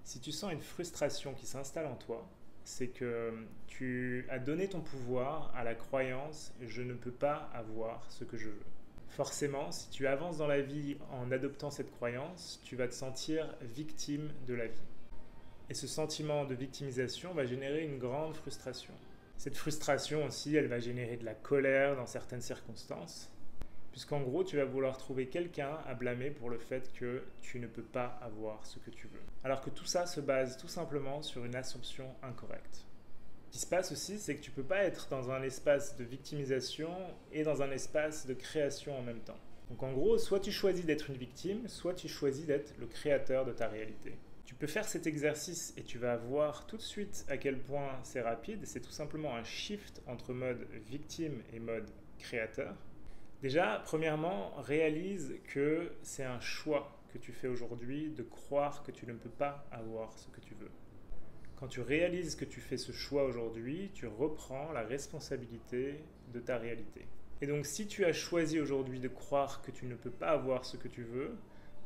Si tu sens une frustration qui s'installe en toi, c'est que tu as donné ton pouvoir à la croyance je ne peux pas avoir ce que je veux. Forcément, si tu avances dans la vie en adoptant cette croyance, tu vas te sentir victime de la vie. Et ce sentiment de victimisation va générer une grande frustration. Cette frustration aussi, elle va générer de la colère dans certaines circonstances, puisqu'en gros, tu vas vouloir trouver quelqu'un à blâmer pour le fait que tu ne peux pas avoir ce que tu veux. Alors que tout ça se base tout simplement sur une assumption incorrecte. Ce qui se passe aussi, c'est que tu ne peux pas être dans un espace de victimisation et dans un espace de création en même temps. Donc en gros, soit tu choisis d'être une victime, soit tu choisis d'être le créateur de ta réalité. Tu peux faire cet exercice et tu vas voir tout de suite à quel point c'est rapide. C'est tout simplement un shift entre mode victime et mode créateur. Déjà, premièrement, réalise que c'est un choix que tu fais aujourd'hui de croire que tu ne peux pas avoir ce que tu veux. Quand tu réalises que tu fais ce choix aujourd'hui, tu reprends la responsabilité de ta réalité. Et donc si tu as choisi aujourd'hui de croire que tu ne peux pas avoir ce que tu veux,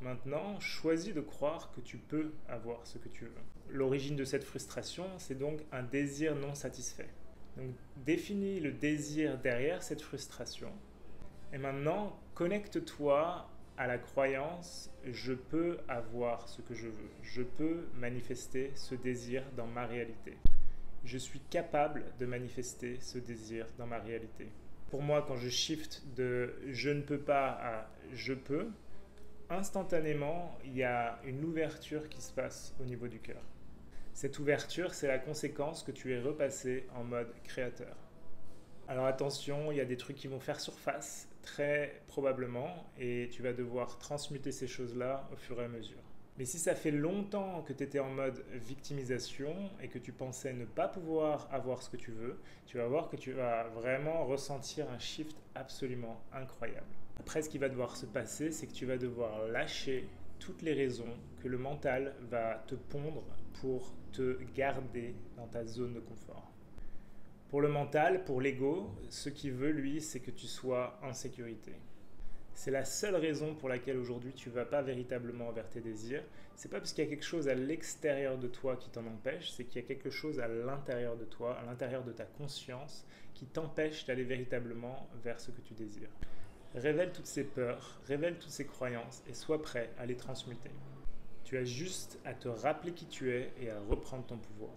maintenant choisis de croire que tu peux avoir ce que tu veux. L'origine de cette frustration, c'est donc un désir non satisfait. Donc définis le désir derrière cette frustration. Et maintenant, connecte-toi à la croyance je peux avoir ce que je veux. Je peux manifester ce désir dans ma réalité. Je suis capable de manifester ce désir dans ma réalité. Pour moi, quand je shift de je ne peux pas à je peux, instantanément, il y a une ouverture qui se passe au niveau du cœur. Cette ouverture, c'est la conséquence que tu es repassé en mode créateur. Alors attention, il y a des trucs qui vont faire surface, très probablement, et tu vas devoir transmuter ces choses-là au fur et à mesure. Mais si ça fait longtemps que tu étais en mode victimisation et que tu pensais ne pas pouvoir avoir ce que tu veux, tu vas voir que tu vas vraiment ressentir un shift absolument incroyable. Après, ce qui va devoir se passer, c'est que tu vas devoir lâcher toutes les raisons que le mental va te pondre pour te garder dans ta zone de confort. Pour le mental, pour l'ego, ce qu'il veut, lui, c'est que tu sois en sécurité. C'est la seule raison pour laquelle aujourd'hui tu ne vas pas véritablement vers tes désirs. C'est pas parce qu'il y a quelque chose à l'extérieur de toi qui t'en empêche, c'est qu'il y a quelque chose à l'intérieur de toi, à l'intérieur de ta conscience, qui t'empêche d'aller véritablement vers ce que tu désires. Révèle toutes ces peurs, révèle toutes ces croyances et sois prêt à les transmuter. Tu as juste à te rappeler qui tu es et à reprendre ton pouvoir.